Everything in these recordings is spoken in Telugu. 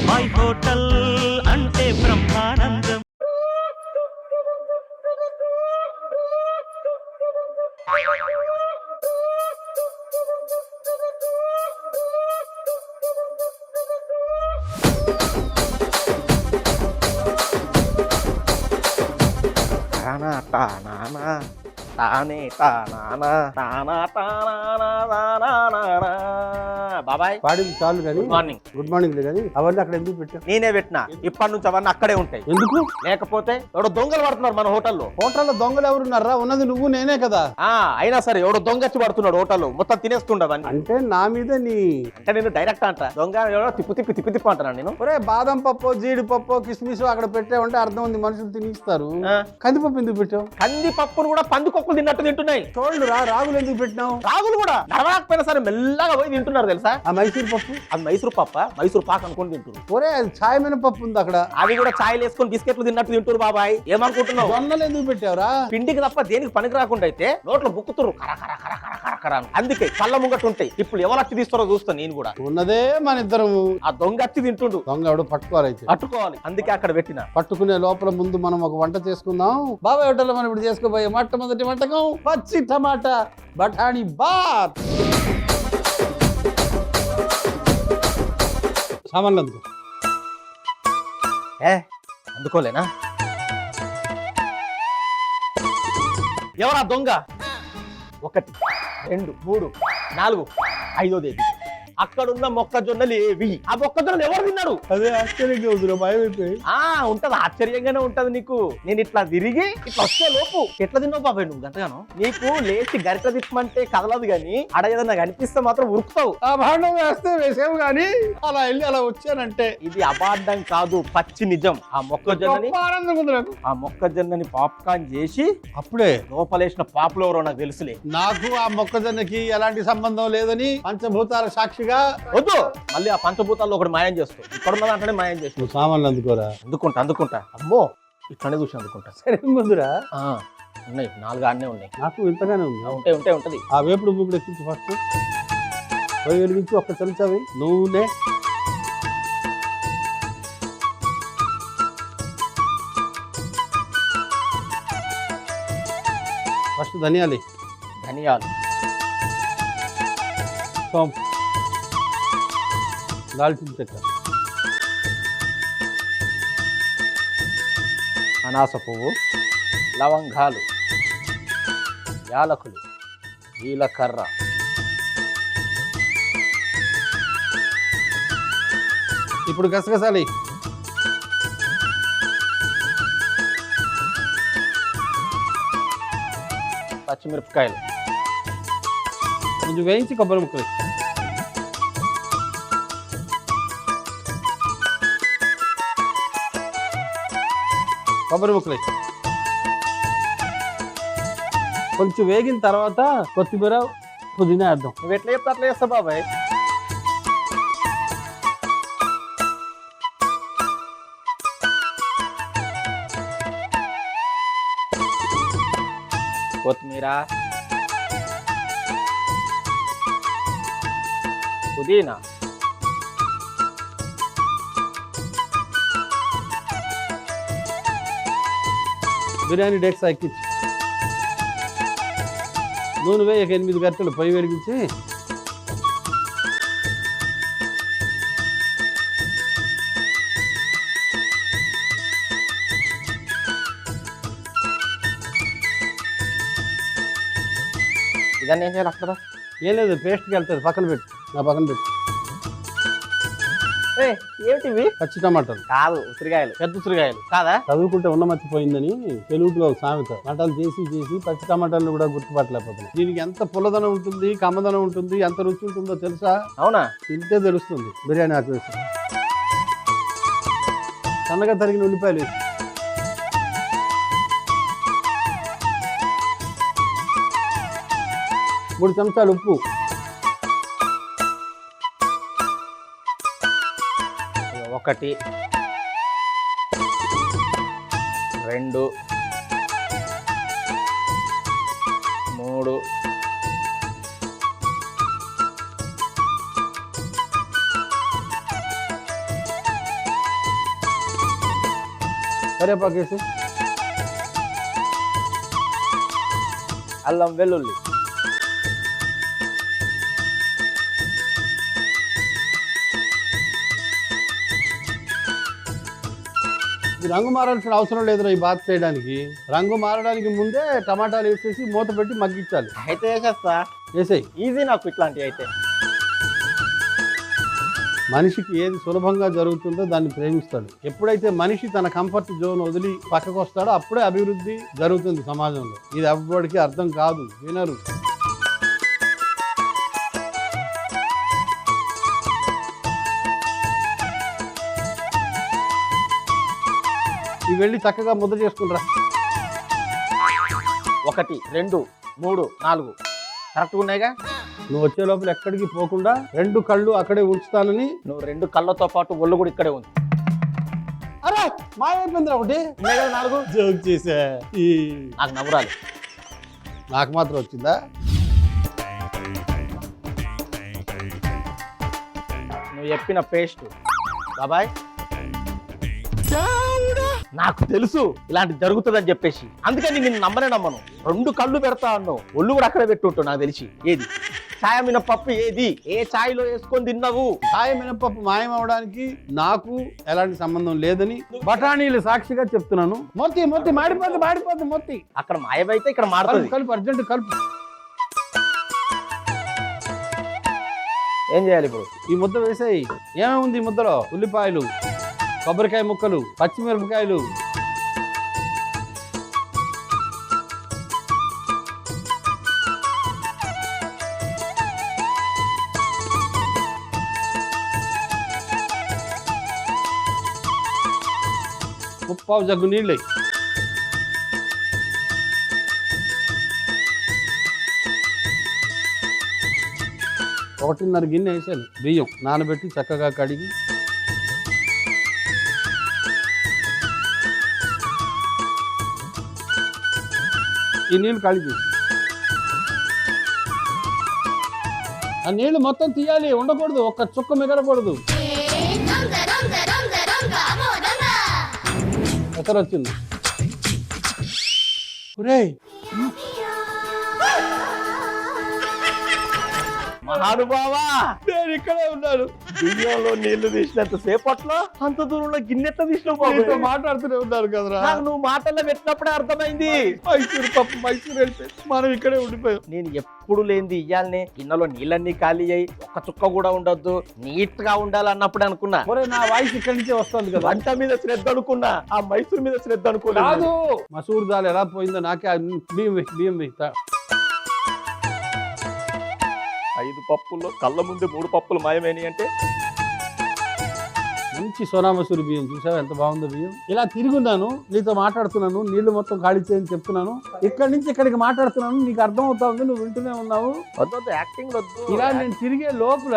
బాబాయ్ హోటల్ అంటే బ్రహ్మానందం. బాబాయ్ పాడింది చాలు కానీ గుడ్ మార్నింగ్. గుడ్ మార్నింగ్ కానీ అవన్నీ అక్కడ ఎందుకు పెట్టావు? నేనే పెట్టినా, ఇప్పటి నుంచి అవన్నీ అక్కడే ఉంటాయి. ఎందుకు? లేకపోతే ఎవడో దొంగలు పడుతున్నారు మన హోటల్లో. హోటల్లో దొంగలు ఎవరున్నారా? ఉన్నది నువ్వు నేనే కదా. అయినా సరే ఎవడో దొంగ వచ్చి పడుతున్నాడు హోటల్లో, మొత్తం తినేస్తుండవని. అంటే నా మీద నీ అంటే నేను డైరెక్ట్ అంట దొంగ ఎవడో తిప్పు అంటున్నాను నేను. ఒరే బాదం పప్పు జీడిపప్పు కిస్మిస్ అక్కడ పెట్టావంటే అర్థం ఉంది, మనుషులు తినిస్తారు. కందిపప్పు ఎందుకు పెట్టావు? కంది పప్పును కూడా పందికొక్కులు తిన్నట్టు తింటున్నాయి. చూడు రాగులు ఎందుకు పెట్టినావు? రాగులు కూడా నడవకపోయినా సరే మెల్లగా పోయి తింటున్నారు తెలుసా. ఆ మైసూర్ పప్పు, అది మైసూర్ పప్ప, మైసూర్ పాక్ అనుకుని తింటున్నారు. ఒరే అది ఛాయ్ మినపప్పు ఉంది అక్కడ, అవి కూడా ఛాయలు వేసుకొని బిస్కెట్లు తిన్నట్టు తింటారు. బాబాయ్ ఏమనుకుంటున్నావు? జొన్నలు ఎందుకు పెట్టావురా? పిండికి తప్ప దేనికి పనికి రాకుండా అయితే నోట్లో బుక్కుతురు కర. అందుకే కళ్ళ ముంగట్టు ఉంటాయి. ఇప్పుడు ఎవరు అచ్చి తీస్తారో చూస్తా నేను కూడా. ఉన్నదే మన ఇద్దరము. ఆ దొంగ అచ్చి తింటుండు. దొంగ ఎవడు పట్టుకోవాలి, పట్టుకోవాలి. అందుకే అక్కడ పెట్టిన. పట్టుకునే లోపల ముందు మనం ఒక వంట చేసుకుందాం. బాబాయ్ హోటల్లో మనం ఇప్పుడు చేసుకోబోయే మొట్టమొదటి వంటకం పచ్చి టమాటా బఠానీ బాత్. సామాన్లు అందుకో. అందుకోలేనా? ఎవరా దొంగ? 1 2 3 4 5వ అక్కడున్న మొక్కజొన్నలు ఏవి? ఆ మొక్కజొన్నలు ఎవరు తిన్నారు? అదే ఆశ్చర్యంగా ఉంది, భయం అయిపోయి. ఉంటది, ఆశ్చర్యంగానే ఉంటది నీకు. నేను ఇట్లా తిరిగి ఇట్లా వచ్చే లోపు ఎట్లా తిన్నావు బాబాయ్ నువ్వు గంటగాను? నీకు లేచి గరిట తిప్పమంటే కదలదు గాని ఆడ ఏదన్నా కనిపిస్తే మాత్రం ఉరుకుతావు. ఆ భాండం వేస్తే వేసావు గాని అలా వెళ్ళి అలా వచ్చానంటే ఇది అబార్థం కాదు, పచ్చి నిజం. ఆ మొక్కజొన్నని పాప్కార్న్ చేసి అప్పుడే లోపలేసిన పాపులు ఎవరో నాకు తెలుసులే. నాకు ఆ మొక్కజొన్నకి ఎలాంటి సంబంధం లేదని పంచభూతాల సాక్షిగా వద్దు. మళ్ళీ ఆ పంచభూతాల్లో ఒకటి మాయం చేస్తావు. ఇక్కడున్న దాంట్లోనే మాయం చేస్తావు. సామాన్లు అందుకోరా. అందుకుంటా. అమ్మో ఇట్లనే చూసి అందుకుంటా. సరే ముందురా ఉన్నాయి 4 ఆడనే ఉన్నాయి. నాకు ఇంతగానే ఉంది. ఉంటది. ఆ వేపుడు మూకుడు ఎక్కించి ఫస్ట్ పొయ్యి వెలిగించి ఒక్క చెంచావి నూనె, ఫస్ట్ ధనియాలు, సోంపు, దాల్చిన చెక్క, అనాస పువ్వు, లవంగాలు, యాలకులు, జీలకర్ర, ఇప్పుడు గసగసాలు, పచ్చిమిరపకాయలు, కొంచెం వేయించి కొబ్బరి ముక్కలు, కొంచెం వేగిన తర్వాత కొత్తిమీర పుదీనా వేద్దాం. నువ్వు ఎట్లా చెప్తా అట్లా చేస్తా బాబాయ్. కొత్తిమీర, పుదీనా, బిర్యానీ డేక్స్ ఎక్కించి నూనె వేయి 8 గంటలు పొయ్యి వెలిగించి ఇదన్నీ ఏం చేయాలి అక్కడ? ఏం లేదు, పేస్ట్కి వెళ్తుంది. పక్కన పెట్టు, నా పక్కన పెట్టు. ఏమిటివి? పచ్చి టమాటాలు కాదు, ఉసిరికాయలు. పెద్ద ఉసిరికాయలు కాదా? చదువుకుంటే ఉన్న మర్చిపోయిందని తెలుగులో ఒక సామెత. టమాటాలు చేసి పచ్చి టమాటాలను కూడా గుర్తుపట్టలేకపోతున్నాం. దీనికి ఎంత పుల్లదనం ఉంటుంది, కమ్మదనం ఉంటుంది, ఎంత రుచి ఉంటుందో తెలుసా? అవునా? తింటే తెలుస్తుంది. బిర్యానీ ఆకు వేసి సన్నగా తరిగిన ఉల్లిపాయలు వేసి మూడు చెంచాలు ఉప్పు, ఒకటి 2 3 4 కరివేపాకు వేసి, అల్లం వెల్లుల్లి, ఇది రంగు మారాల్సిన అవసరం లేదురా ఈ బాత్ చేయడానికి. రంగు మారడానికి ముందే టమాటాలు వేసేసి మూత పెట్టి మగ్గించాలి. అయితే వేసేస్తా. వేసేయి. ఈజీ నాకు ఇట్లాంటివి అయితే. మనిషికి ఏది సులభంగా జరుగుతుందో దాన్ని ప్రేమిస్తాడు. ఎప్పుడైతే మనిషి తన కంఫర్ట్ జోన్ వదిలి పక్కకు వస్తాడో అప్పుడే అభివృద్ధి జరుగుతుంది సమాజంలో. ఇది ఎవ్వడికి అర్థం కాదు, వినరు. ఇవి వెళ్ళి చక్కగా ముద్ద చేసుకుంటారా. 1 2 3 4 కరెక్ట్గా ఉన్నాయిగా. నువ్వు వచ్చే లోపల ఎక్కడికి పోకుండా 2 కళ్ళు అక్కడే ఉంచుతానని. నువ్వు 2 కళ్ళతో పాటు ఒళ్ళు కూడా ఇక్కడే ఉంది. అరే మాయైపోయిందిరా ఒకటి. ఉన్నాయి కదా 4. జోక్ చేసా. నాకు నవ్వురాలి. నాకు మాత్రం వచ్చిందా? నువ్వు చెప్పిన పేస్ట్ బాబాయ్ నాకు తెలుసు ఇలాంటి జరుగుతుందని చెప్పేసి, అందుకని నేను నమ్మను. 2 కళ్ళు పెడతా అన్నావు, ఒళ్ళు కూడా అక్కడే పెట్టుంటావు. నాకు తెలిసి ఏది ఛాయ మినపప్పు ఏది ఏ ఛాయ్లో వేసుకొని తిన్నావు? ఛాయ మినపప్పు మాయం అవడానికి నాకు ఎలాంటి సంబంధం లేదని బఠానీలు సాక్షిగా చెప్తున్నాను. మొత్తి మాడిపోద్ది మొత్తి. అక్కడ మాయమైతే ఇక్కడ మాడుతుంది. కలుపు అర్జెంట్ కలుపు. ఏం చేయాలి ఇప్పుడు? ఈ ముద్ద వేసేయి. ఏమేమి ఉంది ఈ ముద్దలో? ఉల్లిపాయలు, కొబ్బరికాయ ముక్కలు, పచ్చిమిరపకాయలు, ముప్పావు జగ్గు నీళ్ళు. 1.5 గిన్నె వేసాను బియ్యం నానబెట్టి చక్కగా కడిగి. ఈ నీళ్ళు కలిపి ఆ నీళ్ళు మొత్తం తీయాలి, ఉండకూడదు, ఒక్క చుక్క మిగలకూడదు. ఎక్కడ వచ్చింది? ఒరేయ్ మహానుభావా, నేను ఇక్కడే ఉన్నాను. బియ్యంలో నీళ్లు తీసినంత సేపట్లో అంత దూరంలో గిన్నెట్ల తీసినావు బాబు? మాట్లాడుతూనే ఉన్నారు కదరా. నాకు నువ్వు మాటల్లో పెట్టినప్పుడే అర్థమైంది. మైసూరు పప్పు మైసూరు వెళ్ళిపోయింది, మనం ఇక్కడే ఉండిపోయాం. నేను ఎప్పుడు లేనిది ఇయ్యాలనే గిన్నెలో నీళ్ళన్నీ ఖాళీ అయ్యి ఒక్క చుక్క కూడా ఉండొద్దు, నీట్ గా ఉండాలన్నప్పుడు అనుకున్నా. నా వాయిస్ ఇక్కడి నుంచే వస్తుంది కదా. వంట మీద శ్రద్ధ అనుకున్నా, ఆ మైసూర్ మీద శ్రద్ధ అనుకోలేదు. మసూర్ దాల్ ఎలా పోయిందో నాకే. బియ్యం 5 పప్పుల్లో కళ్ళ ముందు 3 పప్పులు మాయమైనాయి అంటే. మంచి సోనా మసూరి బియ్యం చూసావా ఎంత బాగుందో బియ్యం. ఇలా తిరుగున్నాను, నీతో మాట్లాడుతున్నాను, నీళ్లు మొత్తం ఖాళీ చేయని చెప్తున్నాను, ఇక్కడి నుంచి ఇక్కడికి మాట్లాడుతున్నాను, నీకు అర్థం అవుతా ఉంది, నువ్వు వింటూనే ఉన్నావు. వద్దు యాక్టింగ్ వద్దు. ఇలా నేను తిరిగే లోపల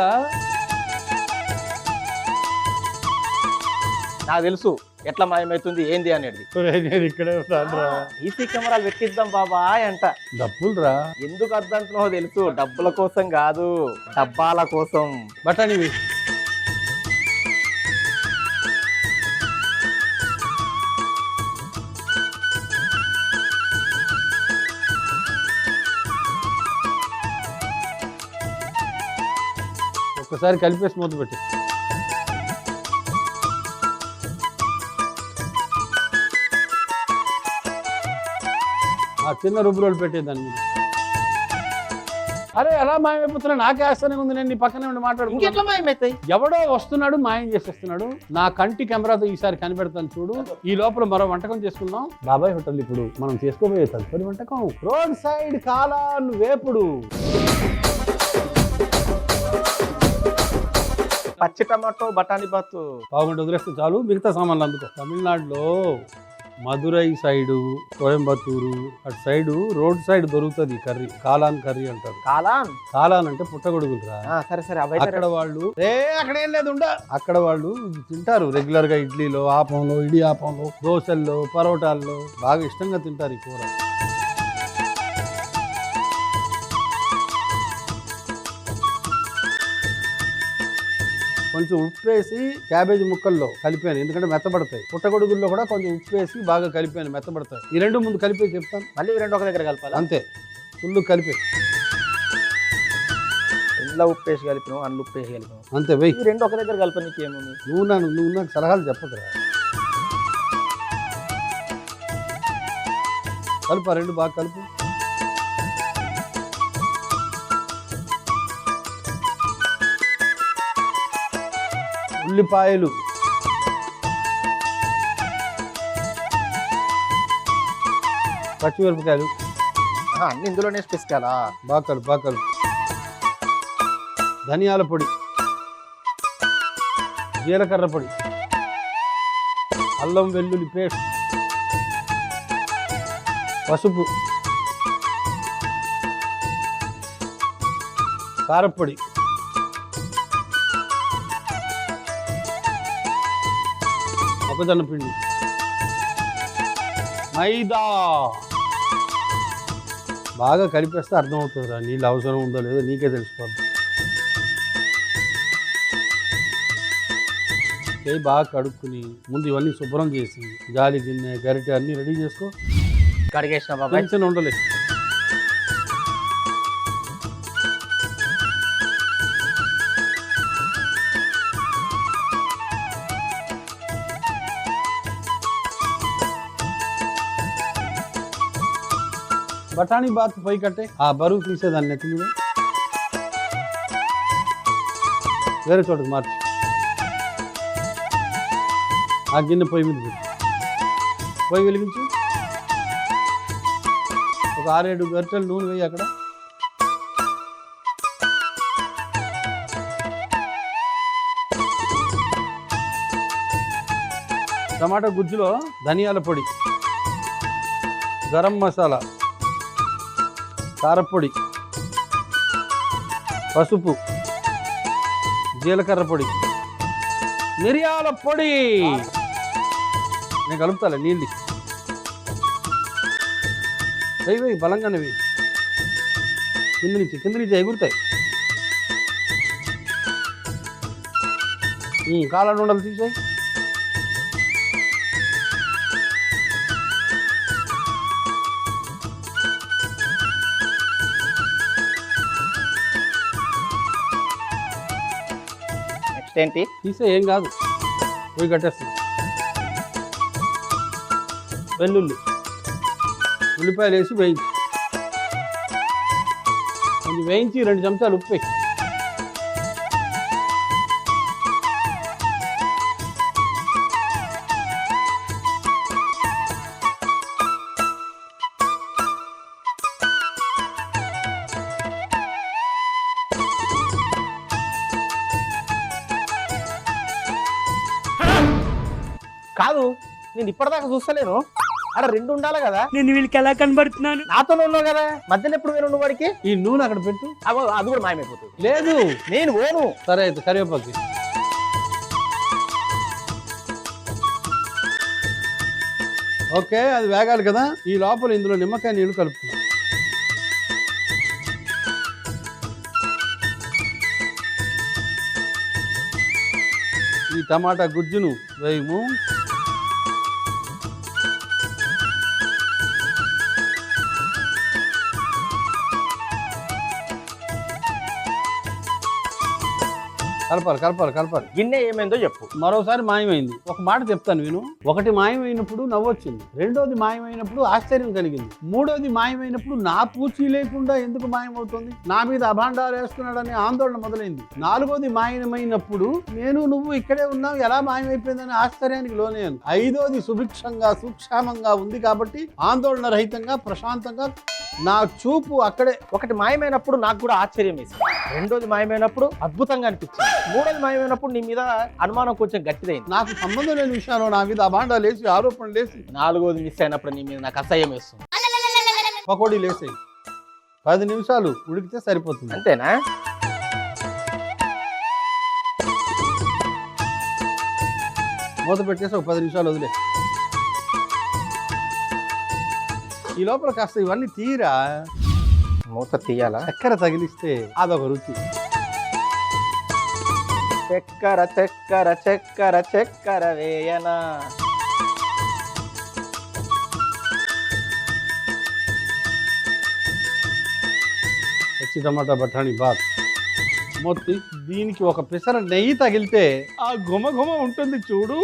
నాకు తెలుసు ఎట్లా మాయమవుతుంది ఏంది అనేది. నేను ఇక్కడే ఉన్నాను. ఈసీ కెమెరాలు పెట్టిద్దాం బాబా అంట. డబ్బులు రా. ఎందుకు అర్థంటున్నావో తెలుసు, డబ్బుల కోసం కాదు, డబ్బాల కోసం. బఠానీ ఒక్కసారి కలిపేసి మూత పెట్టి. ఆ చిన్న రుబ్బురోలు పెట్టేదాన్ని మీద. అరే ఎలా మాయమైపోతున్నా, నాకే ఆశ్చర్యంగా ఉంది. నేను నీ పక్కనే ఉండి మాట్లాడుకుంటా. మాయమవుతాయి. ఎవడో వస్తున్నాడు, మాయం చేసేస్తున్నాడు. నా కంటి కెమెరాతో ఈసారి కనిపెడతాను చూడు. ఈ లోపల మరో వంటకం చేసుకుందాం. బాబాయ్ హోటల్ ఇప్పుడు మనం చేసుకోబోయే తదుపరి వంటకం రోడ్ సైడ్ కాలాన్ వేపుడు. పచ్చి టమాటో బఠానీ బాత్. బాగుంటే వదిలేస్తే చాలు, మిగతా సామాన్లు అందుకో. తమిళనాడులో మదురై సైడు, కోయంబత్తూరు అటు సైడు రోడ్ సైడ్ దొరుకుతుంది కర్రీ, కాలాన్ కర్రీ అంటారు. కాలాన్ అంటే పుట్టగొడుగులు రా. సరే అక్కడ వాళ్ళు అక్కడేం లేదు అక్కడ వాళ్ళు తింటారు రెగ్యులర్ గా. ఇడ్లీలో, ఆపంలో, ఇడి ఆపంలో, దోశల్లో, పరోటాల్లో బాగా ఇష్టంగా తింటారు ఈ కూర. కొంచెం ఉప్పు వేసి క్యాబేజీ ముక్కల్లో కలిపాను, ఎందుకంటే మెత్తబడతాయి. పుట్టగొడుగుల్లో కూడా కొంచెం ఉప్పు వేసి బాగా కలిపాను, మెత్తబడతాయి. ఈ రెండు ముందు కలిపి చెప్తాను, మళ్ళీ ఈ రెండు ఒక దగ్గర కలపాలి. అంతే. ఫుల్ కలిపి ఇంట్లో ఉప్పు వేసి కలిపినావు, అందులో ఉప్పు వేసి కలిపినావు, అంతే. వెయ్యి ఈ రెండు ఒక దగ్గర కలపనికి ఏముంది? నువ్వు నాకు సలహాలు చెప్పకురా. కలుపు, రెండు బాగా కలుపు. ఉల్లిపాయలు, పచ్చిమిరపకాయలు అన్ని ఇందులోనే పిసుకాలా? బాగా కలుపు, బాగా కలుపు. ధనియాల పొడి, జీలకర్ర పొడి, అల్లం వెల్లుల్లి పేస్ట్, పసుపు, కారపొడి, మొక్కజొన్న పిండి, మైదా. బాగా కలిపేస్తే అర్థమవుతుందిరా నీళ్ళు అవసరం ఉందో లేదో నీకే తెలిసిపోద్ది. చేయి బాగా కడుక్కుని ముందు ఇవన్నీ శుభ్రం చేసి గాలి గిన్నె గరిటె అన్నీ రెడీ చేసుకో. కడిగేసిన బాబాయ్, టెన్షన్ ఉండలేదు. బఠానీ బాత్ పొయ్యి కట్టే, ఆ బరువు తీసేదాన్ని నెత్తి మీద వేరే చోటుకు మార్చి ఆ గిన్నె పొయ్యి మీద పెట్టి పొయ్యి వెలిగించి ఒక 6-7 గరిటెలు నూనె వేయి. అక్కడ టమాటా గుజ్జులో ధనియాల పొడి, గరం మసాలా, కారపొడి, పసుపు, జీలకర్ర పొడి, మిరియాల పొడి. నేను కలుపుతాలే నీళ్ళు. వెయ్యి బలంగానే వెయ్యి, కింద నుంచి ఎగురుతాయి. కాళ్ళ ఉండలు తీసేయి. ఏంటి తీసే, ఏం కాదు, పోయి కట్టేస్తుంది. వెల్లుల్లి, ఉల్లిపాయలు వేసి వేయించి, కొంచెం వేయించి 2 చెంచాలు ఉప్పు వేసి, కాదు నేను ఇప్పటిదాకా చూస్తలేను. అక్కడ 2 ఉండాలి కదా, నేను వీళ్ళకి ఎలా కనబడుతున్నాను? నాతోనే ఉన్నావు కదా, మధ్యలో ఎప్పుడు వేరు ఉండు వాడికి. ఈ నూనె అక్కడ పెట్టు. అది కూడా మాయమైపోతుంది. లేదు, నేను పోను. సరే అయితే కరివేపాకు. ఓకే, అది వేగాలి కదా. ఈ లోపల ఇందులో నిమ్మకాయ నీళ్లు కలుపుతున్నాం. ఈ టమాటా గుజ్జును వేయము. కలపాలి. గిన్నె ఏమైందో చెప్పు. మరోసారి మాయమైంది. ఒక మాట చెప్తాను విను. ఒకటి మాయమైనప్పుడు నవ్వొచ్చింది, రెండోది మాయమైనప్పుడు ఆశ్చర్యం కలిగింది, మూడోది మాయమైనప్పుడు నా పూచీ లేకుండా ఎందుకు మాయమవుతుంది, నా మీద అభాండాలు వేస్తున్నాడనే ఆందోళన మొదలైంది, నాలుగోది మాయమైనప్పుడు నేను నువ్వు ఇక్కడే ఉన్నావు, ఎలా మాయమైపోయిందని ఆశ్చర్యానికి లోనయ్యాను, ఐదోది సుభిక్షంగా సుక్షేమంగా ఉంది కాబట్టి ఆందోళన రహితంగా ప్రశాంతంగా నా చూపు అక్కడే. ఒకటి మాయమైనప్పుడు నాకు కూడా ఆశ్చర్యం వేసింది, రెండోది మాయమైనప్పుడు అద్భుతంగా అనిపించింది, మూడోది మాయమైనప్పుడు నీ మీద అనుమానం కొంచెం గట్టిదైంది. నాకు సంబంధం లేని విషయాలు నా మీద అభాండాలు వేసి ఆరోపణలు వేసి, నాలుగోది మిస్ అయినప్పుడు నీ మీద నాకు అసహ్యం వేస్తుంది. పకోడీలు వేసాయి, 10 నిమిషాలు ఉడికితే సరిపోతుంది. అంతేనా? మూత పెట్టేసి ఒక 10 నిమిషాలు వదిలే. ఈ లోపల కాస్త ఇవన్నీ తీరా, మూత తీయాలా? చక్కెర తగిలిస్తే అదొక రుచి. చక్కెర చక్కెర చక్కెర చక్కెర వేయనా. పచ్చి టమాటా బఠానీ బాత్. మొత్తం దీనికి ఒక పిసర నెయ్యి తగిలితే ఆ గుమ గుమ ఉంటుంది చూడు.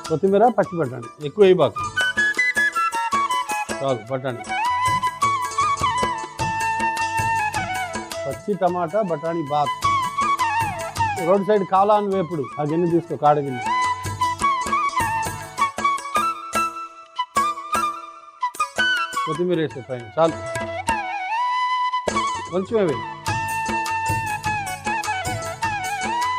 కొత్తిమీర పచ్చి బఠానీ ఎక్కువ వేయబాకు, చాలు. బఠానీ, పచ్చి టమాటా బఠానీ బాత్. రోడ్ సైడ్ కాలాన్ వేపుడు. ఆ గిన్నె తీసుకో, కాడ గిన్నె. కొత్తిమీర వేసే పైన, చాలు. కొంచెం వేయి.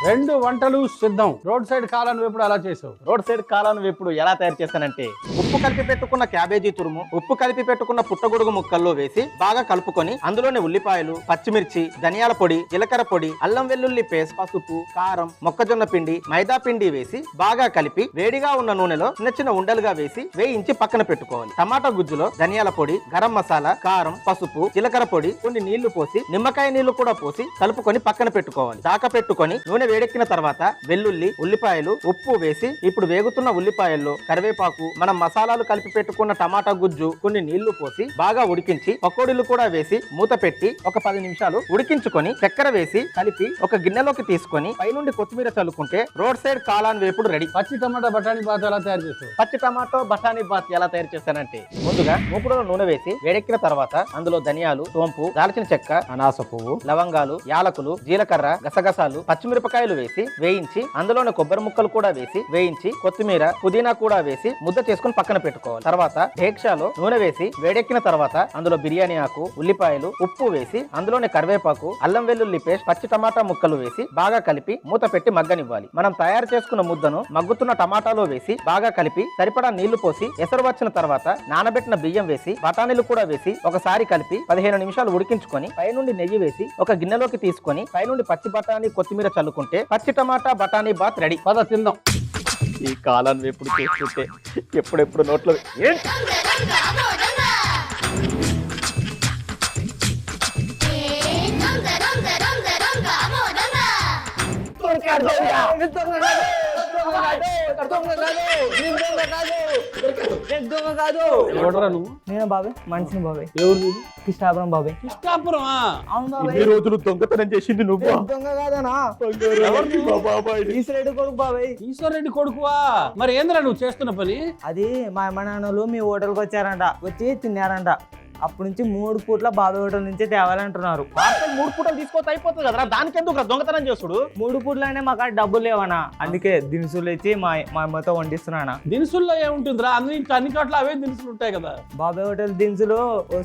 2 వంటలు సిద్ధం. రోడ్ సైడ్ కాలాన్ వేపుడు అలా చేసావు. రోడ్ సైడ్ కాలాన్ వేపుడు ఎలా తయారు చేస్తానంటే, ఉప్పు కలిపి పెట్టుకున్న క్యాబేజీ తురుము, ఉప్పు కలిపి పెట్టుకున్న పుట్టగొడుగు ముక్కల్లో వేసి బాగా కలుపుకొని అందులోనే ఉల్లిపాయలు, పచ్చిమిర్చి, ధనియాల పొడి, జీలకర్ర పొడి, అల్లం వెల్లుల్లి పేస్ట్, పసుపు, కారం, మొక్కజొన్న పిండి, మైదా పిండి వేసి బాగా కలిపి వేడిగా ఉన్న నూనెలో చిన్న చిన్న ఉండలుగా వేసి వేయించి పక్కన పెట్టుకోవాలి. టమాటా గుజ్జులో ధనియాల పొడి, గరం మసాలా, కారం, పసుపు, జీలకర్ర పొడి, కొన్ని నీళ్లు పోసి, నిమ్మకాయ నీళ్లు కూడా పోసి కలుపుకొని పక్కన పెట్టుకోవాలి. దాకా పెట్టుకొని నూనె వేడెక్కిన తర్వాత వెల్లుల్లి, ఉల్లిపాయలు, ఉప్పు వేసి ఇప్పుడు వేగుతున్న ఉల్లిపాయల్లో కరివేపాకు, మనం మసాలాలు కలిపి పెట్టుకున్న టమాటా గుజ్జు, కొన్ని నీళ్లు పోసి బాగా ఉడికించి పకోడీలు కూడా వేసి మూత పెట్టి ఒక 10 నిమిషాలు ఉడికించుకొని చక్కెర వేసి కలిపి ఒక గిన్నెలోకి తీసుకొని పైనుండి కొత్తిమీర చల్లుకుంటే రోడ్ సైడ్ కాలాన్ వేపుడు రెడీ. పచ్చి టమాటా బఠానీ బాత్ ఎలా తయారు చేస్తావు? పచ్చి టమాటో బఠానీ బాత్ ఎలా తయారు చేస్తానంటే, ముందుగా మూపుడులో నూనె వేసి వేడెక్కిన తర్వాత అందులో ధనియాలు, సోంపు, దాల్చిన చెక్క, అనాస పువ్వు, లవంగాలు, యాలకులు, జీలకర్ర, గసగసాలు, పచ్చిమిరపకాయలు వేసి వేయించి అందులోనే కొబ్బరి ముక్కలు కూడా వేసి వేయించి కొత్తిమీర, పుదీనా కూడా వేసి ముద్ద చేసుకుని పక్కన పెట్టుకోవాలి. తర్వాత ఢేక్షాలో నూనె వేసి వేడెక్కిన తర్వాత అందులో బిర్యానీ ఆకు, ఉల్లిపాయలు, ఉప్పు వేసి అందులోనే కరివేపాకు, అల్లం వెల్లుల్లి పేస్ట్, పచ్చి టమాటా ముక్కలు వేసి బాగా కలిపి మూత పెట్టి మగ్గనివ్వాలి. మనం తయారు చేసుకున్న ముద్దను మగ్గుతున్న టమాటాలో వేసి బాగా కలిపి సరిపడా నీళ్లు పోసి ఎసరు వచ్చిన తర్వాత నానబెట్టిన బియ్యం వేసి బఠానీలు కూడా వేసి ఒకసారి కలిపి 15 నిమిషాలు ఉడికించుకొని పైనుండి నెయ్యి వేసి ఒక గిన్నెలోకి తీసుకొని పైనుండి పచ్చి బఠానీ, కొత్తిమీర చల్లుకుంటే పచ్చి టమాటా బఠానీ బాత్ రెడీ. పద తిందాం. ఈ కాలాన్ వేపుడు చేస్తుంటే ఎప్పుడెప్పుడు నోట్లో నేను బాబాయ్ మనిషిని బాబాయ్. ఎవరు నీది? కృష్ణాపురం బాబాయ్. కృష్ణాపురమా? అవును బాబాయ్. ఈ రోజులు దొంగతనం చేసింది నువ్వు. దొంగ కాదనా? ఈశ్వరెడ్డి కొడుకు బాబాయ్. ఈశ్వరరెడ్డి కొడుకువా? మరి ఏంద్రా నువ్వు చేస్తున్న పని? అది మా అమ్మ నాన్నలు మీ హోటల్కి వచ్చారంట, వచ్చి తిన్నారంట. అప్పటి నుంచి 3 పూట్ల బాబాయ్ హోటల్ నుంచి తేవాలంటున్నారు. 3 పూటలు తీసుకొస్తే అయిపోతుంది కదరా, దానికెందుకు దొంగతనం చేసుడు? 3 పూట్లనే మాకు డబ్బులు లేవనా, అందుకే దినుసులు ఇచ్చి మా అమ్మతో వండిస్తున్నానా. దినుసుల్లో ఏముంటుందిరా? అన్ని చోట్ల అవే దినుసులు ఉంటాయి కదా. బాబాయ్ హోటల్ దినుసులు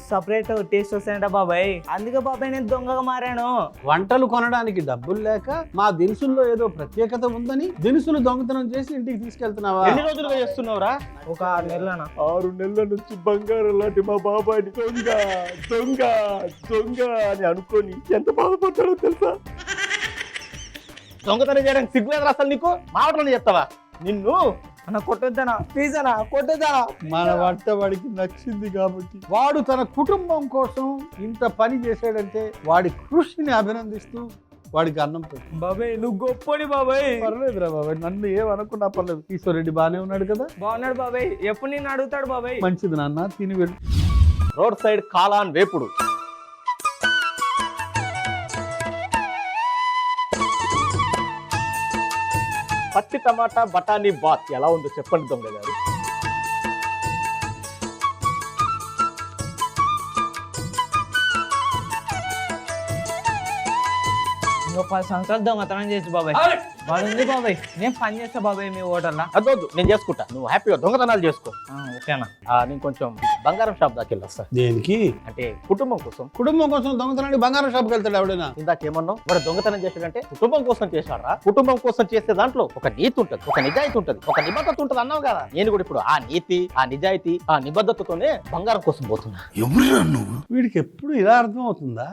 సపరేట్ టేస్ట్ వస్తాయంట బాబాయ్, అందుకే బాబాయ్ నేను దొంగగా మారాను. వంటలు కొనడానికి డబ్బులు లేక మా దినుసుల్లో ఏదో ప్రత్యేకత ఉందని దినుసులు దొంగతనం చేసి ఇంటికి తీసుకెళ్తున్నావా? ఎన్ని రోజులుగా చేస్తున్నావురా? ఒక 6 నెలలనా. 6 నెలల నుంచి బంగారం లాంటి మా బాబాయ్ దొంగ దొంగ దొంగ అని అనుకొని ఎంత బాధపడ్డాడో తెలుసా? దొంగతనం చేయడానికి సిగ్గులేదు అసలు నీకు? మాటలని చెప్తావా నిన్ను? అన్న కొట్టొద్దనా, ప్లీజ్ అన్న కొట్టొద్దనా. మన వంట వాడికి నచ్చింది కాబట్టి వాడు తన కుటుంబం కోసం ఇంత పని చేశాడంటే వాడి కృషిని అభినందిస్తూ వాడికి అన్నం పెట్టు. బాబాయ్ నువ్వు గొప్పని బాబాయ్. పర్లేదురా బాబాయ్, నన్ను ఏమనుకున్నా పర్లేదు. ఈశ్వరరెడ్డి బాగానే ఉన్నాడు కదా? బాగున్నాడు బాబాయ్, ఎప్పుడు నేను అడుగుతాడు బాబాయ్. మంచిది నాన్న, తిని వెళ్ళు. రోడ్ సైడ్ కాలాన్ వేపుడు. పచ్చి టమాటా బఠానీ బాత్ ఎలా ఉందో చెప్పండి దొంగ గారు. ఇంకో 10 సంవత్సరాలు దొంగతనం చేయొచ్చు బాబాయ్. బాగుంది బాబాయ్, నేను పని చేస్తా బాబాయ్ మీ హోటల్లో. అదొద్దు, నేను చేసుకుంటా, నువ్వు హ్యాపీగా దొంగతనాలు చేసుకో. ఓకేనా? నేను కొంచెం బంగారం షాప్ దాకా వెళ్ళొస్తా. దేనికి? అంటే కుటుంబం కోసం. కుటుంబం కోసం దొంగతనానికి బంగారం షాప్కి వెళ్తాడు ఎవడైనా? ఇందాకేమన్నావు? వాడు దొంగతనం చేశాడంటే కుటుంబం కోసం చేశారా? కుటుంబం కోసం చేసే దాంట్లో ఒక నీతి ఉంటది, ఒక నిజాయితీ ఉంటది, ఒక నిబద్ధత ఉంటది అన్నావు కదా. నేను కూడా ఇప్పుడు ఆ నీతి, ఆ నిజాయితీ, ఆ నిబద్ధతతోనే బంగారం కోసం పోతున్నా. వీడికి ఎప్పుడు ఇలా అర్థం అవుతుందా?